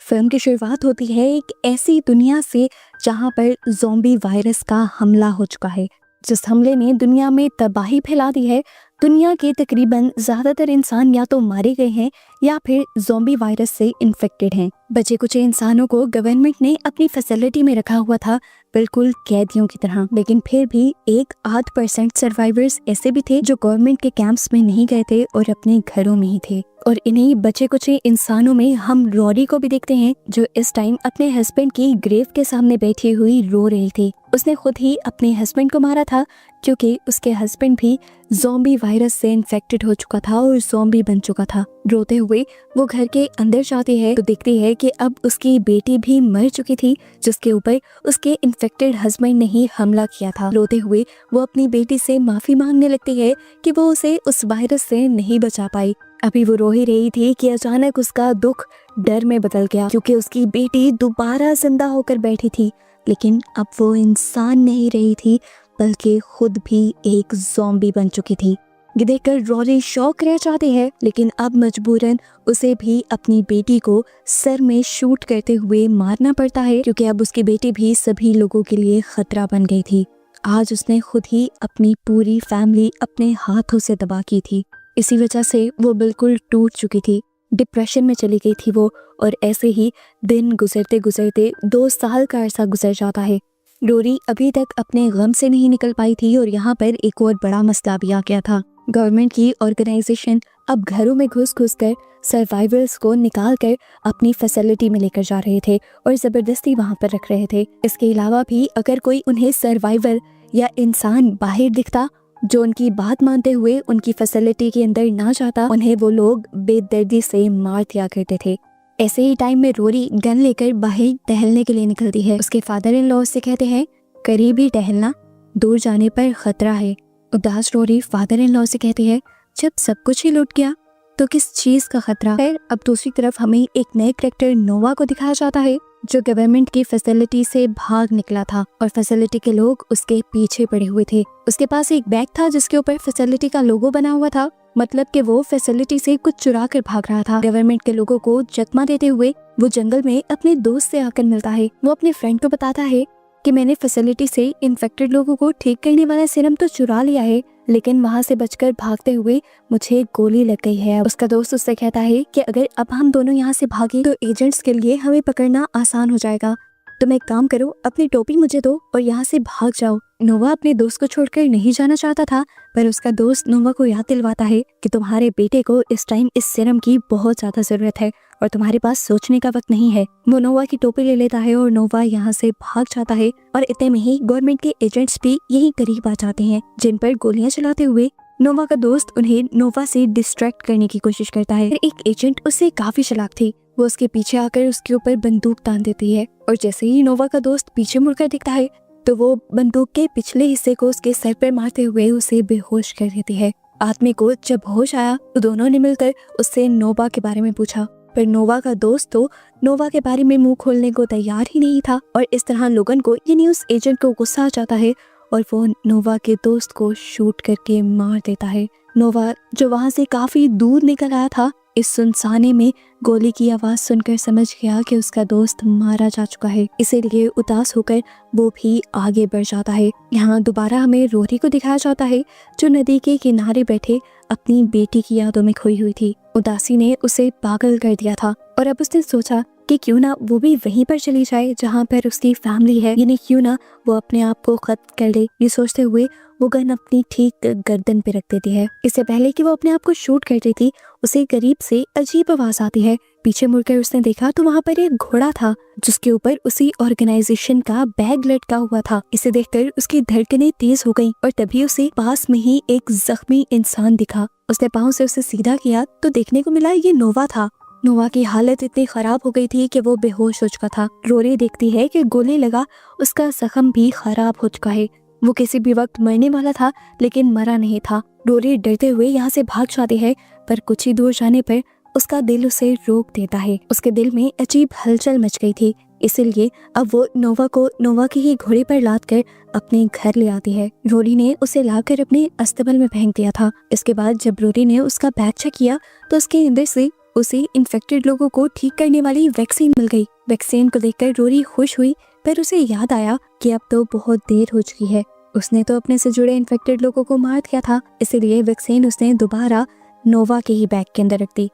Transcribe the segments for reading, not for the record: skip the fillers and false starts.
Film की शुरुआत होती है एक ऐसी दुनिया से जहां पर ज़ॉम्बी वायरस का हमला हो चुका है, जिस हमले ने दुनिया में तबाही फैला दी है। दुनिया के तकरीबन ज़्यादातर इंसान या तो मारे गए हैं या फिर ज़ॉम्बी वायरस से इन्फेक्टेड हैं। बचे कुछ इंसानों को गवर्नमेंट ने अपनी फैसिलिटी में रखा हुआ था, बिल्कुल कैदियों की तरह। लेकिन फिर भी 1-8% सर्वाइवर्स ऐसे भी थे जो गवर्नमेंट के कैंप्स में नहीं गए थे और अपने घरों में ही थे। और इन्हीं बचे कुछ इंसानों में हम रोरी को भी देखते हैं, जो इस टाइम अपने हस्बैंड की ग्रेव के सामने बैठी हुई रो रही थी। उसने खुद ही अपने हस्बैंड को मारा था क्योंकि उसके हस्बैंड भी ज़ॉम्बी वायरस से इन्फेक्टेड हो चुका था और ज़ॉम्बी बन चुका था। रोते हुए वो घर के अंदर जाती है तो देखती है कि अब उसकी बेटी भी मर चुकी थी, जिसके ऊपर उसके इन्फेक्टेड हस्बैंड ने ही हमला किया था। रोते हुए वो अपनी बेटी से माफी मांगने लगती है कि वो उसे उस वायरस से नहीं बचा पाई। अभी वो रो ही रही थी कि अचानक उसका दुख डर में बदल गया, क्योंकि उसकी बेटी दोबारा जिंदा होकर बैठी थी। लेकिन अब वो इंसान नहीं रही थी, बल्कि खुद भी एक ज़ॉम्बी बन चुकी थी। ये देखकर रोरी शॉक रह जाती है, लेकिन अब मजबूरन उसे भी अपनी बेटी को सर में शूट करते हुए मारना पड़ता है, क्योंकि अब उसकी बेटी भी सभी लोगों के लिए खतरा बन गई थी। आज उसने खुद ही अपनी पूरी फैमिली अपने हाथों से तबाह की थी। इसी वजह से वो बिल्कुल टूट चुकी थी, डिप्रेशन में चली गई थी वो। और ऐसे ही दिन गुजरते गुजरते 2 साल का अरसा गुजर जाता है। रोरी अभी तक अपने गम से नहीं निकल पाई थी और यहाँ पर एक और बड़ा मसला भी आ गया था। गवर्नमेंट की ऑर्गेनाइजेशन अब घरों में घुस कर सर्वाइवर्स को निकाल कर अपनी फैसिलिटी में लेकर जा रहे थे और ज़बरदस्ती वहाँ पर रख रहे थे। इसके अलावा भी अगर कोई उन्हें सर्वाइवर या इंसान बाहर दिखता जो उनकी बात मानते हुए उनकी फैसिलिटी के अंदर ना जाता, उन्हें वो लोग बेदर्दी से मार दिया करते थे। ऐसे ही टाइम में रोरी गन लेकर बाहर टहलने के लिए निकलती है। उसके फादर इन लॉ से कहते हैं, करीब ही टहलना, दूर जाने पर खतरा है। उदास रोरी फादर इन लॉ से कहती है, जब सब कुछ ही लूट गया तो किस चीज का खतरा। फिर अब दूसरी तरफ हमें एक नए कैरेक्टर नोवा को दिखाया जाता है, जो गवर्नमेंट की फैसिलिटी से भाग निकला था और फैसिलिटी के लोग उसके पीछे पड़े हुए थे। उसके पास एक बैग था जिसके ऊपर फैसिलिटी का लोगो बना हुआ था, मतलब कि वो फैसिलिटी से कुछ चुरा कर भाग रहा था। गवर्नमेंट के लोगों को चकमा देते हुए वो जंगल में अपने दोस्त से आकर मिलता है। वो अपने फ्रेंड को बताता है कि मैंने फैसिलिटी से इन्फेक्टेड लोगों को ठीक करने वाला सीरम तो चुरा लिया है, लेकिन वहाँ से बचकर भागते हुए मुझे गोली लग गई है। उसका दोस्त उससे कहता है कि अगर अब हम दोनों यहाँ से भागे तो एजेंट्स के लिए हमें पकड़ना आसान हो जाएगा। तुम एक काम करो, अपनी टोपी मुझे दो और यहाँ से भाग जाओ। नोवा अपने दोस्त को छोड़कर नहीं जाना चाहता था, पर उसका दोस्त नोवा को याद दिलवाता है कि तुम्हारे बेटे को इस टाइम इस सीरम की बहुत ज्यादा जरूरत है और तुम्हारे पास सोचने का वक्त नहीं है। वो नोवा की टोपी ले लेता है और नोवा यहाँ से भाग जाता है। और इतने में ही गवर्नमेंट के एजेंट्स भी यही करीब आ जाते हैं, जिन पर गोलियां चलाते हुए नोवा का दोस्त उन्हें नोवा से डिस्ट्रैक्ट करने की कोशिश करता है। एक एजेंट उससे काफी चालाक थी, वो उसके पीछे आकर उसके ऊपर बंदूक तान देती है और जैसे ही नोवा का दोस्त पीछे मुड़कर दिखता है तो वो बंदूक के पिछले हिस्से को उसके सर पर मारते हुए उसे बेहोश कर देती है। आदमी को जब होश आया तो दोनों ने मिलकर उससे नोवा के बारे में पूछा, पर नोवा का दोस्त तो नोवा के बारे में मुंह खोलने को तैयार ही नहीं था। और इस तरह लोगन को यानी उस एजेंट को गुस्सा आ जाता है और वो नोवा के दोस्त को शूट करके मार देता है। नोवा जो वहाँ से काफी दूर निकल आया था, इस सुनसाने में गोली की आवाज सुनकर समझ गया कि उसका दोस्त मारा जा चुका है। इसीलिए उदास होकर वो भी आगे बढ़ जाता है। यहाँ दोबारा हमें रोरी को दिखाया जाता है, जो नदी के किनारे बैठे अपनी बेटी की यादों में खोई हुई थी। उदासी ने उसे पागल कर दिया था और अब उसने सोचा कि क्यों ना वो भी वहीं पर चली जाए जहाँ पर उसकी फैमिली है, यानी क्यों ना वो अपने आप को खत्म कर ले। ये सोचते हुए वो गन अपनी ठीक गर्दन पे रख देती है। इससे पहले कि वो अपने आप को शूट कर रही थी, उसे करीब से अजीब आवाज आती है। पीछे मुड़कर उसने देखा तो वहाँ पर एक घोड़ा था, जिसके ऊपर उसी ऑर्गेनाइजेशन का बैग लटका हुआ था। इसे देखकर उसकी धड़कनें तेज हो गईं और तभी उसे पास में ही एक जख्मी इंसान दिखा। उसने पाँव से उसे सीधा किया तो देखने को मिला ये नोवा था। नोवा की हालत इतनी खराब हो गई थी कि वो बेहोश हो चुका था। रोरी देखती है कि गोली लगा उसका जख्म भी खराब हो चुका है। वो किसी भी वक्त मरने वाला था, लेकिन मरा नहीं था। रोरी डरते हुए यहाँ से भाग जाती है, पर कुछ ही दूर जाने पर उसका दिल उसे रोक देता है। उसके दिल में अजीब हलचल मच गई थी, इसीलिए अब वो नोवा को नोवा की ही घोड़े पर लाद कर अपने घर ले आती है। रोरी ने उसे लाकर अपने अस्तबल में फेंक दिया था। इसके बाद जब रोरी ने उसका बैग चेक किया तो उसके अंदर से उसे इन्फेक्टेड लोगों को ठीक करने वाली वैक्सीन मिल गई। वैक्सीन को देखकर रोरी खुश हुई, पर उसे याद आया कि अब तो बहुत देर हो चुकी है। उसने तो अपने से जुड़े इन्फेक्टेड लोगों को मार दिया था, इसीलिए वैक्सीन उसने दोबारा नोवा के ही बैग के अंदर रख दी।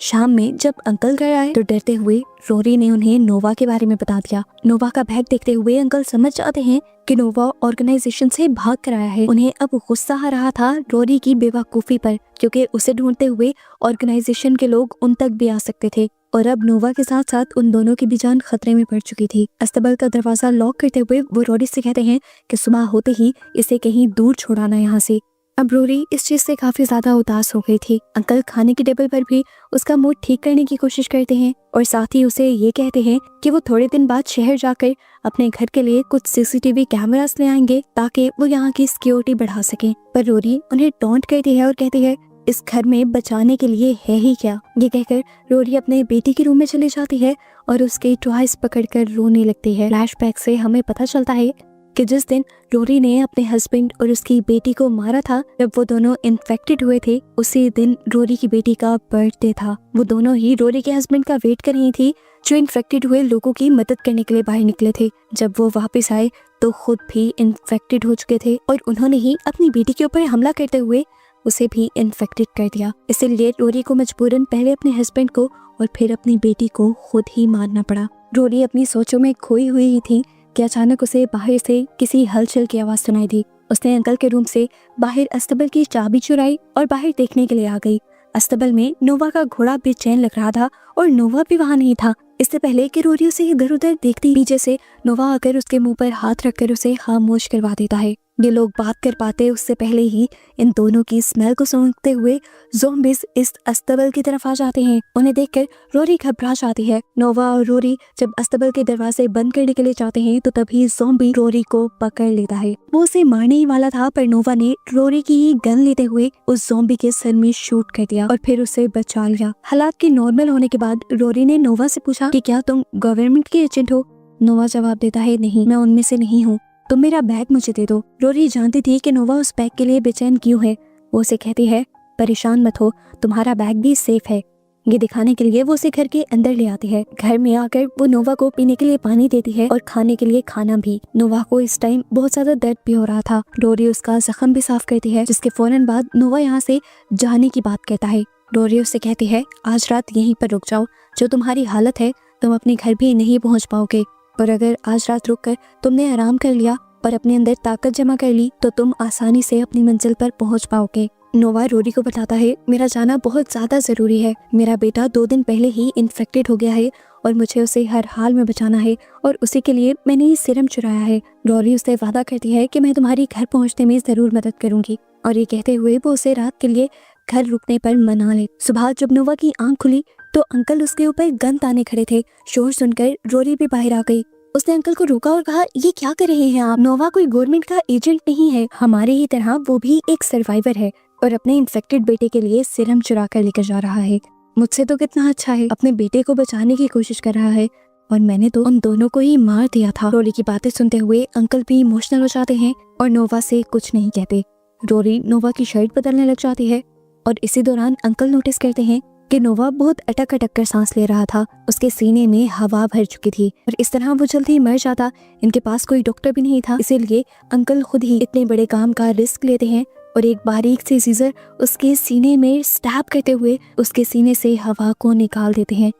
शाम में जब अंकल घर आए तो डरते हुए रोरी ने उन्हें नोवा के बारे में बता दिया। नोवा का बैग देखते हुए अंकल समझ जाते हैं कि नोवा ऑर्गेनाइजेशन से भाग कर आया है। उन्हें अब गुस्सा आ रहा था रोरी की बेवकूफ़ी पर, क्योंकि उसे ढूंढते हुए ऑर्गेनाइजेशन के लोग उन तक भी आ सकते थे और अब नोवा के साथ साथ उन दोनों की भी जान खतरे में पड़ चुकी थी। अस्तबल का दरवाजा लॉक करते हुए वो रोरी से कहते हैं कि सुबह होते ही इसे कहीं दूर छोड़ाना यहाँ से। अब रोरी इस चीज से काफी ज्यादा उदास हो गई थी। अंकल खाने की टेबल पर भी उसका मूड ठीक करने की कोशिश करते हैं और साथ ही उसे ये कहते हैं कि वो थोड़े दिन बाद शहर जाकर अपने घर के लिए कुछ सीसीटीवी कैमरास ले आएंगे ताकि वो यहाँ की सिक्योरिटी बढ़ा सकें। पर रोरी उन्हें टॉन्ट करती है और कहती है इस घर में बचाने के लिए है ही क्या। ये कहकर रोरी अपने बेटी के रूम में चली जाती है और उसके टॉयज पकड़कर रोने लगती है। फ्लैशबैक से हमें पता चलता है कि जिस दिन रोरी ने अपने हस्बैंड और उसकी बेटी को मारा था, जब वो दोनों इन्फेक्टेड हुए थे, उसी दिन रोरी की बेटी का बर्थडे था। वो दोनों ही रोरी के हस्बैंड का वेट कर रही थी, जो इन्फेक्टेड हुए लोगों की मदद करने के लिए बाहर निकले थे। जब वो वापस आए तो खुद भी इन्फेक्टेड हो चुके थे और उन्होंने ही अपनी बेटी के ऊपर हमला करते हुए उसे भी इन्फेक्टेड कर दिया। इसीलिए रोरी को मजबूरन पहले अपने हस्बैंड को और फिर अपनी बेटी को खुद ही मारना पड़ा। रोरी अपनी सोचों में खोई हुई ही थी कि अचानक उसे बाहर से किसी हलचल की आवाज सुनाई दी। उसने अंकल के रूम से बाहर अस्तबल की चाबी चुराई और बाहर देखने के लिए आ गई। अस्तबल में नोवा का घोड़ा बेचैन लग रहा था और नोवा भी वहाँ नहीं था। इससे पहले कि रोरी उसे इधर उधर देखती, पीछे से नोवा आकर उसके मुंह पर हाथ रखकर उसे खामोश करवा देता है। ये लोग बात कर पाते उससे पहले ही इन दोनों की स्मेल को सूंघते हुए ज़ॉम्बीज़ इस अस्तबल की तरफ आ जाते हैं। उन्हें देखकर रोरी घबरा जाती है। नोवा और रोरी जब अस्तबल के दरवाजे बंद करने के लिए जाते हैं तो तभी ज़ॉम्बी रोरी को पकड़ लेता है। वो उसे मारने ही वाला था, पर नोवा ने रोरी की ही गन लेते हुए उस ज़ॉम्बी के सर में शूट कर दिया और फिर उसे बचा लिया। हालात के नॉर्मल होने के बाद रोरी ने नोवा से पूछा कि क्या तुम गवर्नमेंट के एजेंट हो। नोवा जवाब देता है नहीं, मैं उनमें से नहीं हूँ, तुम मेरा बैग मुझे दे दो। रोरी जानती थी कि नोवा उस बैग के लिए बेचैन क्यों है। वो उसे कहती है परेशान मत हो, तुम्हारा बैग भी सेफ है। ये दिखाने के लिए वो उसे घर के अंदर ले आती है। घर में आकर वो नोवा को पीने के लिए पानी देती है और खाने के लिए खाना भी। नोवा को इस टाइम बहुत ज्यादा दर्द भी हो रहा था। रोरी उसका जख्म भी साफ करती है, जिसके फौरन बाद नोवा यहाँ से जाने की बात कहता है। रोरी उससे कहती है आज रात यहीं पर रुक जाओ, जो तुम्हारी हालत है तुम अपने घर भी नहीं पहुँच पाओगे, और अगर आज रात रुक कर तुमने आराम कर लिया और अपने अंदर ताकत जमा कर ली तो तुम आसानी से अपनी मंजिल पर पहुंच पाओगे। नोवा रोरी को बताता है मेरा जाना बहुत ज्यादा जरूरी है। मेरा बेटा 2 दिन पहले ही इन्फेक्टेड हो गया है और मुझे उसे हर हाल में बचाना है और उसी के लिए मैंने ये सीरम चुराया है। रोरी उससे वादा करती है कि मैं तुम्हारी घर पहुंचने में जरूर मदद करूंगी, और ये कहते हुए वो उसे रात के लिए घर रुकने पर मना ले। सुबह जब नोवा की आंख खुली तो अंकल उसके ऊपर गन ताने खड़े थे। शोर सुनकर रोरी भी बाहर आ गई। उसने अंकल को रोका और कहा ये क्या कर रहे हैं आप, नोवा कोई गवर्नमेंट का एजेंट नहीं है, हमारे ही तरह वो भी एक सर्वाइवर है और अपने इन्फेक्टेड बेटे के लिए सीरम चुरा कर लेकर जा रहा है। मुझसे तो कितना अच्छा है, अपने बेटे को बचाने की कोशिश कर रहा है और मैंने तो उन दोनों को ही मार दिया था। रोरी की बातें सुनते हुए अंकल भी इमोशनल हो जाते हैं और नोवा से कुछ नहीं कहते। रोरी नोवा की शर्ट बदलने लग जाती है और इसी दौरान अंकल नोटिस करते हैं कि नोवा बहुत अटक अटक कर सांस ले रहा था। उसके सीने में हवा भर चुकी थी और इस तरह वो जल्दी मर जाता। इनके पास कोई डॉक्टर भी नहीं था, इसीलिए अंकल खुद ही इतने बड़े काम का रिस्क लेते हैं और एक बारीक सी सीजर उसके सीने में स्टैब करते हुए उसके सीने से हवा को निकाल देते हैं।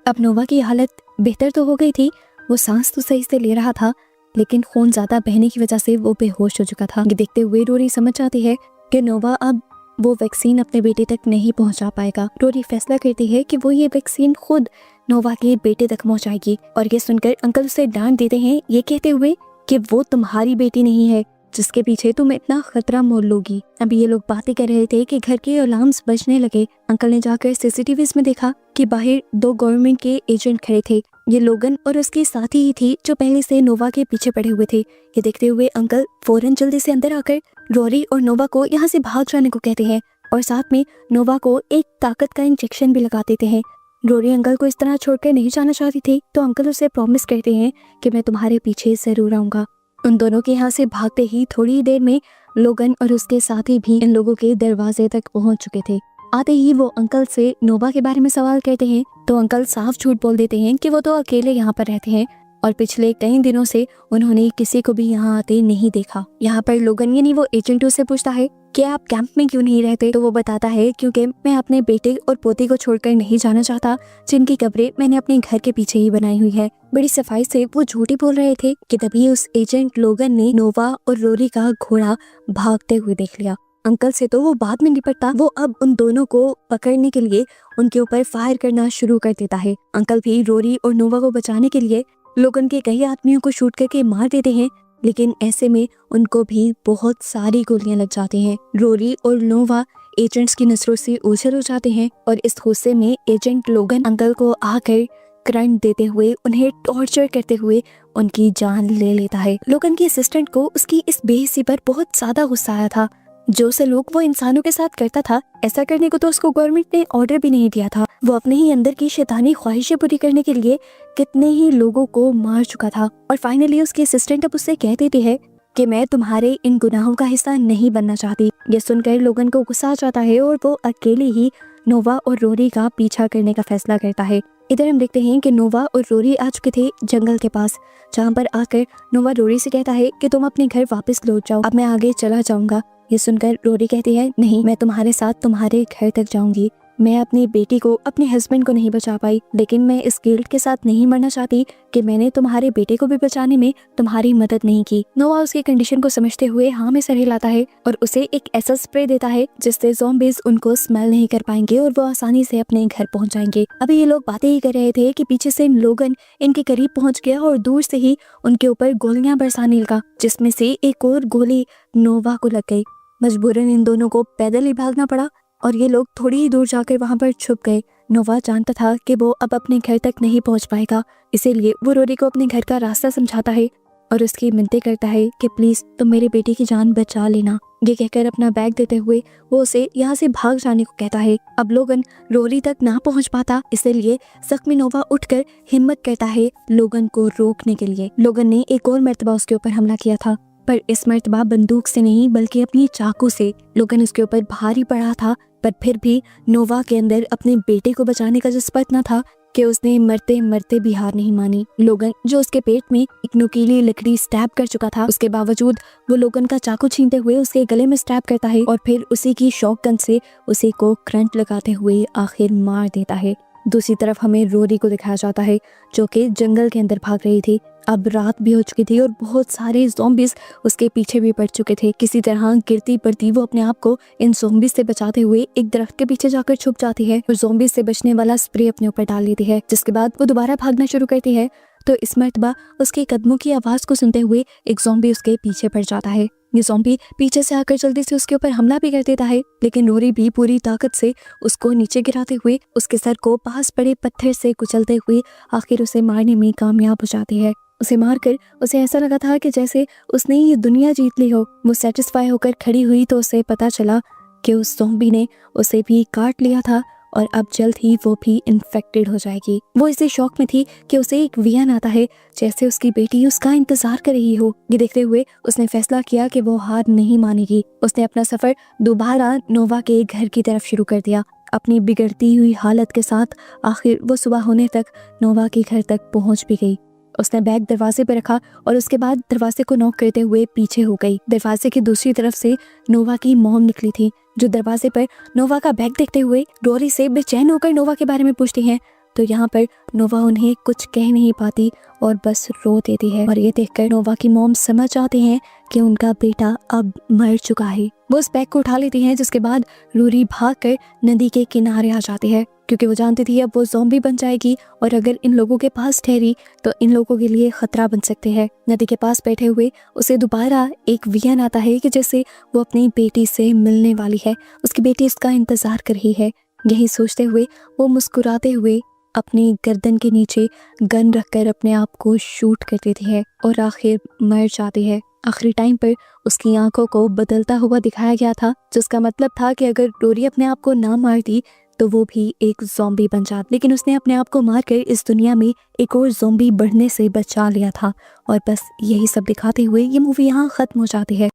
अब नोवा की हालत बेहतर तो हो गई थी, वो सांस तो सही से ले रहा था, लेकिन खून ज्यादा बहने की वजह से वो बेहोश हो चुका था। ये देखते हुए रोरी समझ जाती है कि नोवा अब वो वैक्सीन अपने बेटे तक नहीं पहुंचा पाएगा। रोरी फैसला करती है कि वो ये वैक्सीन खुद नोवा के बेटे तक पहुंचाएगी और ये सुनकर अंकल उसे डांट देते हैं, ये कहते हुए कि वो तुम्हारी बेटी नहीं है जिसके पीछे तुम इतना खतरा मोल लोगी। अभी ये लोग बातें कर रहे थे कि घर के अलार्म्स बजने लगे। अंकल ने जाकर सीसीटीवीज में देखा कि बाहर 2 गवर्नमेंट के एजेंट खड़े थे। ये लोगन और उसके साथी ही थी जो पहले से नोवा के पीछे पड़े हुए थे। ये देखते हुए अंकल फौरन जल्दी से अंदर आकर रोरी और नोवा को यहाँ से भाग जाने को कहते हैं और साथ में नोवा को एक ताकत का इंजेक्शन भी लगा देते हैं। रोरी अंकल को इस तरह छोड़कर नहीं जाना चाहती थी, तो अंकल उसे प्रॉमिस करते हैं कि मैं तुम्हारे पीछे जरूर आऊंगा। उन दोनों के यहाँ से भागते ही थोड़ी देर में लोगन और उसके साथी भी इन लोगों के दरवाजे तक पहुंच चुके थे। आते ही वो अंकल से नोवा के बारे में सवाल करते हैं तो अंकल साफ झूठ बोल देते हैं कि वो तो अकेले यहाँ पर रहते हैं और पिछले कई दिनों से उन्होंने किसी को भी यहाँ आते नहीं देखा। यहाँ पर लोगन यानी वो एजेंट उससे पूछता है कि आप कैंप में क्यों नहीं रहते, तो वो बताता है क्योंकि मैं अपने बेटे और पोते को छोड़कर नहीं जाना चाहता, जिनकी कब्रें मैंने अपने घर के पीछे ही बनाई हुई है। बड़ी सफाई से वो झूठी बोल रहे थे कि तभी उस एजेंट लोगन ने नोवा और रोरी का घोड़ा भागते हुए देख लिया। अंकल से तो वो बाद में निपटता, वो अब उन दोनों को पकड़ने के लिए उनके ऊपर फायर करना शुरू कर देता है। अंकल भी रोरी और नोवा को बचाने के लिए लोगन के कई आदमियों को शूट करके मार देते हैं, लेकिन ऐसे में उनको भी बहुत सारी गोलियां लग जाती हैं। रोरी और नोवा एजेंट्स की नजरों से ओझल हो जाते हैं और इस गुस्से में एजेंट लोगन अंकल को आकर करंट देते हुए उन्हें टॉर्चर करते हुए उनकी जान ले लेता है। लोगन की असिस्टेंट को उसकी इस बेहिस्सी पर बहुत ज्यादा गुस्सा आया था। जो सलूक वो इंसानों के साथ करता था, ऐसा करने को तो उसको गवर्नमेंट ने ऑर्डर भी नहीं दिया था। वो अपने ही अंदर की शैतानी ख्वाहिशें पूरी करने के लिए कितने ही लोगों को मार चुका था। और फाइनली उसकी असिस्टेंट अब उससे कह देती है कि मैं तुम्हारे इन गुनाहों का हिस्सा नहीं बनना चाहती। ये सुनकर लोगन को गुस्सा आ जाता है और वो अकेले ही नोवा और रोरी का पीछा करने का फैसला करता है। इधर हम देखते हैं कि नोवा और रोरी आ चुके थे जंगल के पास, जहाँ पर आकर नोवा रोरी से कहता है कि तुम अपने घर वापस लौट जाओ, अब मैं आगे चला जाऊंगा। ये सुनकर रोरी कहती है नहीं, मैं तुम्हारे साथ तुम्हारे घर तक जाऊंगी। मैं अपनी बेटी को, अपने हस्बैंड को नहीं बचा पाई, लेकिन मैं इस गिल्ट के साथ नहीं मरना चाहती कि मैंने तुम्हारे बेटे को भी बचाने में तुम्हारी मदद नहीं की। नोवा उसकी कंडीशन को समझते हुए हाँ में सर हिलाता है और उसे एक ऐसा स्प्रे देता है जिससे ज़ॉम्बीज़ उनको स्मेल नहीं कर पाएंगे और वो आसानी से अपने घर पहुंच जाएंगे। अभी ये लोग बातें ही कर रहे थे कि पीछे से लोगन इनके करीब पहुंच गया और दूर से ही उनके ऊपर गोलियां बरसाने लगा, जिसमें से एक और गोली नोवा को लग गई। मजबूरन इन दोनों को पैदल ही भागना पड़ा और ये लोग थोड़ी ही दूर जाकर वहां पर छुप गए। नोवा जानता था कि वो अब अपने घर तक नहीं पहुंच पाएगा, इसीलिए वो रोरी को अपने घर का रास्ता समझाता है और उसकी मिन्नतें करता है कि प्लीज तुम मेरे बेटी की जान बचा लेना। ये कहकर अपना बैग देते हुए वो उसे यहाँ से भाग जाने को कहता है। अब लोगन रोरी तक ना पहुंच पाता, इसलिए जख्मी नोवा उठकर हिम्मत करता है लोगन को रोकने के लिए। लोगन ने एक और मर्तबा उसके ऊपर हमला किया था, पर इस मर्तबा बंदूक से नहीं बल्कि अपनी चाकू से। लोगन उसके ऊपर भारी पड़ा था, पर फिर भी नोवा के अंदर अपने बेटे को बचाने का जज्बा इतना था कि उसने मरते मरते भी हार नहीं मानी। लोगन जो उसके पेट में एक नुकीली लकड़ी स्टैब कर चुका था, उसके बावजूद वो लोगन का चाकू छीनते हुए उसके गले में स्टैब करता है और फिर उसी की शॉटगन से उसी को करंट लगाते हुए आखिर मार देता है। दूसरी तरफ हमें रोरी को दिखाया जाता है जो कि जंगल के अंदर भाग रही थी। अब रात भी हो चुकी थी और बहुत सारे ज़ॉम्बीज़ उसके पीछे भी पड़ चुके थे। किसी तरह गिरती पड़ती वो अपने आप को इन ज़ॉम्बीज़ से बचाते हुए एक दरख्त के पीछे जाकर छुप जाती है और ज़ॉम्बीज़ से बचने वाला स्प्रे अपने ऊपर डाल लेती है, जिसके बाद वो दोबारा भागना शुरू करती है। तो इस मर्तबा उसके कदमों की आवाज़ को सुनते हुए एक ज़ॉम्बी उसके पीछे पड़ जाता है। ये ज़ॉम्बी पीछे से आकर जल्दी से उसके ऊपर हमला भी कर देता है, लेकिन रोरी भी पूरी ताकत से उसको नीचे गिराते हुए उसके सर को पास पड़े पत्थर से कुचलते हुए आखिर उसे मारने में कामयाब हो जाती है। उसे मारकर उसे ऐसा लगा था कि जैसे उसने ये दुनिया जीत ली हो। वो सेटिस्फाई होकर खड़ी हुई तो उसे पता चला कि उस ज़ॉम्बी ने उसे भी काट लिया था और अब जल्द ही वो भी इन्फेक्टेड हो जाएगी। वो इसी शौक में थी कि उसे एक वियन आता है जैसे उसकी बेटी उसका इंतजार कर रही हो। ये देखते हुए उसने फैसला किया कि वो हार नहीं मानेगी। उसने अपना सफर दोबारा नोवा के घर की तरफ शुरू कर दिया। अपनी बिगड़ती हुई हालत के साथ आखिर वो सुबह होने तक नोवा के घर तक पहुंच भी गई। उसने बैग दरवाजे पर रखा और उसके बाद दरवाजे को नॉक करते हुए पीछे हो गई। दरवाजे की दूसरी तरफ से नोवा की मॉम निकली थी, जो दरवाजे पर नोवा का बैग देखते हुए रोरी से बेचैन होकर नोवा के बारे में पूछती हैं। तो यहाँ पर नोवा उन्हें कुछ कह नहीं पाती और बस रो देती है और ये देखकर नोवा की मॉम समझ जाते हैं कि उनका बेटा अब मर चुका है। वो उस बैग को उठा लेती हैं, जिसके बाद रोरी भागकर नदी के किनारे आ जाती है, क्योंकि वो जानती थी अब वो ज़ॉम्बी बन जाएगी और अगर इन लोगों के पास ठहरी तो इन लोगों के लिए खतरा बन सकते हैं। नदी के पास बैठे हुए उसे दोबारा एक वियन आता है कि जैसे वो अपनी बेटी से मिलने वाली है, उसकी बेटी इसका इंतजार कर रही है। यही सोचते हुए वो मुस्कुराते हुए अपनी गर्दन के नीचे गन रखकर अपने आप को शूट कर देती है और आखिर मर जाती है। आखिरी टाइम पर उसकी आंखों को बदलता हुआ दिखाया गया था, जिसका मतलब था कि अगर रोरी अपने आप को ना मारती तो वो भी एक ज़ॉम्बी बन जाती, लेकिन उसने अपने आप को मारकर इस दुनिया में एक और ज़ॉम्बी बढ़ने से बचा लिया था। और बस यही सब दिखाते हुए ये मूवी यहाँ ख़त्म हो जाती है।